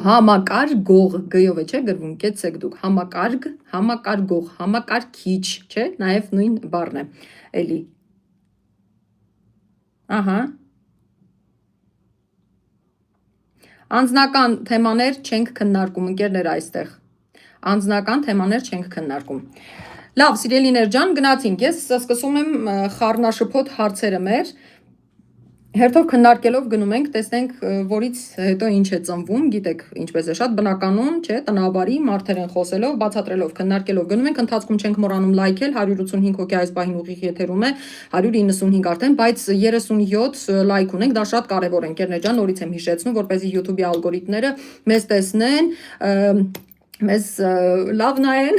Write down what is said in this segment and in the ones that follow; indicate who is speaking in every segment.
Speaker 1: Համակարգող գ-ով է, չէ, գրվում, կեցեք դուք, համակարգ, համակարգող, համակարգիչ, չէ, նաև նույն բառն է, էլի, ահա, անձնական թեմաներ չենք քննարկում, ընկերներ այստեղ, անձնական թեմաներ չենք քննարկում, լավ, սիրելիներ ջան, գնացինք, ես սկսում եմ խառնաշփոթ հարցերը մեր, Հերթով քննարկելով գնում ենք, տեսնենք, որից հետո ինչ է ծնվում, գիտեք, ինչպես է շատ բնականon, չէ, տնաբարի մարդեր են խոսելով, բացատրելով, քննարկելով գնում ենք, ընթացքում չենք մոռանում լայքել, 185 հոգի այս պահին ուղիղ եթերում է, 195 արդեն, բայց 37 լայք ունենք, դա շատ կարևոր է, ընկերներ ջան, նորից եմ հիշեցնում, որպեսզի YouTube-ի ալգորիթմները մեզ տեսնեն, մեզ լավ նայեն,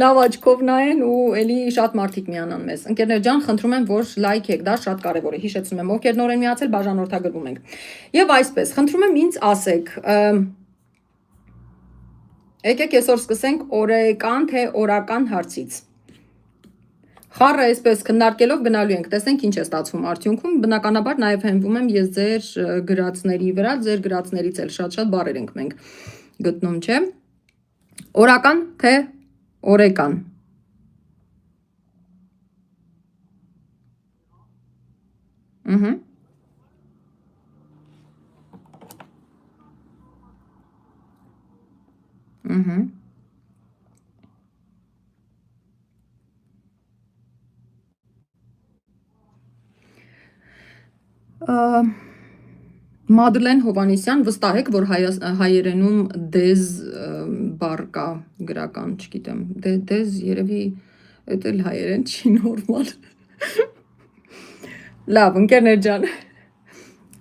Speaker 1: լավ աչքով նայեն ու էլի շատ մարդիկ միանան մեզ։ Ընկերներ ջան, խնդրում եմ, որ լայք եք, դա շատ կարևոր է։ Հիշեցնում եմ, ովքեր նոր են միացել, բաժանորդագրվում ենք։ Եվ այսպես, խնդրում եմ ինձ ասեք, եկեք այսօր սկսենք օրեկան թե օրական հարցից։ Խառը այսպես քննարկելով գնալու ենք, տեսնենք ինչ է ստացվում արդյունքում, բնականաբար նաև հենվում եմ ես ձեր գրածների վրա, ձեր գրածներից էլ շատ-շատ բառեր ենք մենք գտնում, չէ՞։ Օրական թե օրեկան։ Մադլեն Հովանեսյան, վստահ եք, որ հայերենում դեզ բառ կա գրական, չգիտեմ, դեզ երևի էդ էլ հայերեն չի նորմալ։ Լավ, ընկերներ ջան,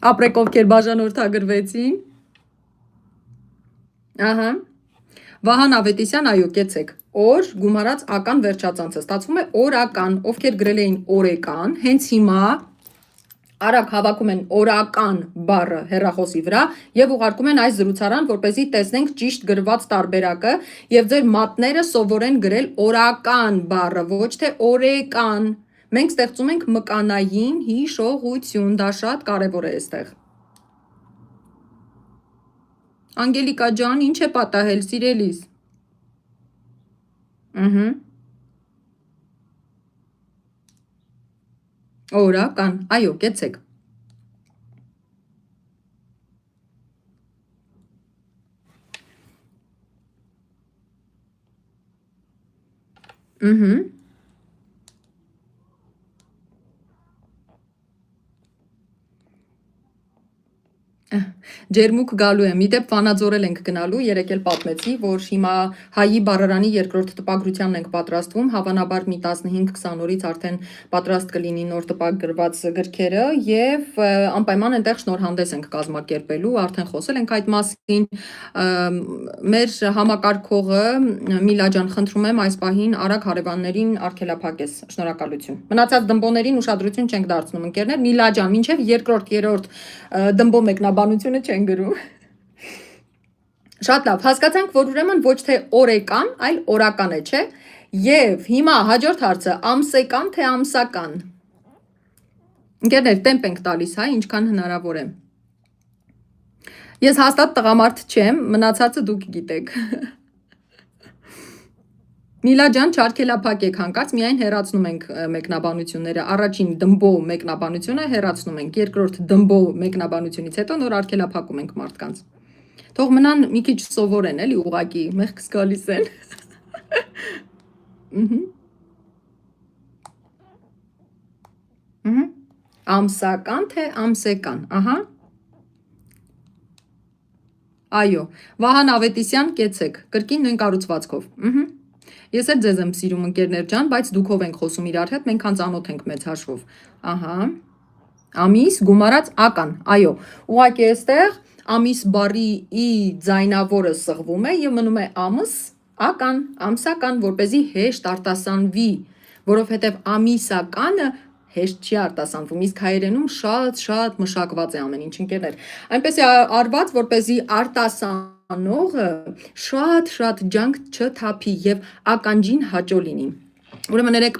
Speaker 1: ապրեք ովքեր բաժանորդագրվեցին։ Ահա, Վահան Ավետիսյան, այո, կեցեք, օր գումարած ական վերջածանցը, ստացվում է օրական, ովքեր գրել էին օրեկան, հենց հիմա արագ հավաքում են օրական բառը հեռախոսի վրա և ուղարկում են այս զրուցարան, որպեսզի տեսնենք ճիշտ գրված տարբերակը և ձեր մատները սովորեն գրել օրական բառը, ոչ թե օրեկան։ Մենք ստեղծում ենք մկանային հիշողություն, դա շատ կարևոր է այստեղ։ Անգելիկա ջան, ինչ է պատահել, սիրելիս։ Օրական, այո, կեցեք։ Ջերմուկ գալու եմ, իդեպ Վանաձորել ենք գնալու, երեկ էլ պատմեցի, որ հիմա հայի բառարանի երկրորդ տպագրությանն ենք պատրաստվում, հավանաբար մի 15-20 օրից արդեն պատրաստ կլինի նոր տպագրված գրքերը և անպայման այնտեղ շնորհանդես ենք կազմակերպելու, արդեն խոսել ենք այդ մասին, մեր համակարգողը Միլա ջան, խնդրում եմ այս պահին արագ հարևաններին արգելափակես, շնորհակալություն։ Մնացած դմբոներին ուշադրություն չենք դարձնում, ընկերներ, Միլա ջան, մինչև երկրորդ, երրորդ դմբո մեկնաբանությունը չեն գրում։ Շատ լավ, հասկացանք, որ ուրեմն ոչ թե օրեկան, այլ օրական է, չէ՞։ Եվ հիմա հաջորդ հարցը, ամսեկան թե ամսական։ Ընկերներ, տեմպ ենք տալիս, հա, ինչքան հնարավոր է։ Ես հաստատ տղամարդ չեմ, մնացածը դուք գիտեք։ Միլա ջան, չարգելափակեք հանկարծ, միայն հեռացնում ենք մեկնաբանությունները, առաջին դմբո մեկնաբանությունը հեռացնում ենք, երկրորդ դմբո մեկնաբանությունից հետո նոր արգելափակում ենք մարդկանց։ Թող մնան մի քիչ սովորեն, էլի ուղակի, մեղքս գալիս են։ Ամսական թե ամսեկան, ահա։ Այո, Վահան Ավետիսյան, կեցեք, կրկին նույն կառուցվածքով։ Ես էլ ձեզ եմ սիրում ընկերներ ջան, բայց դուքով ենք խոսում իրար հետ, մենք անծանոթ ենք մեծ հաշվով։ Ահա։ Ամիս գումարած ական, այո, ուղղակի այստեղ ամիս բառի ի ձայնավորը սղվում է և մնում է ամս, ական, ամսական, որպեսզի հեշտ արտասանվի, որովհետև ամիսականը հեշտ չի արտասանվում, իսկ հայերենում շատ մշակված է ամեն ինչ, ընկերներ։ Այնպես է արված, որպեսզի արտասանողը շատ ջանք չթափի և ականջին հաճո լինի։ Ուրեմն երեք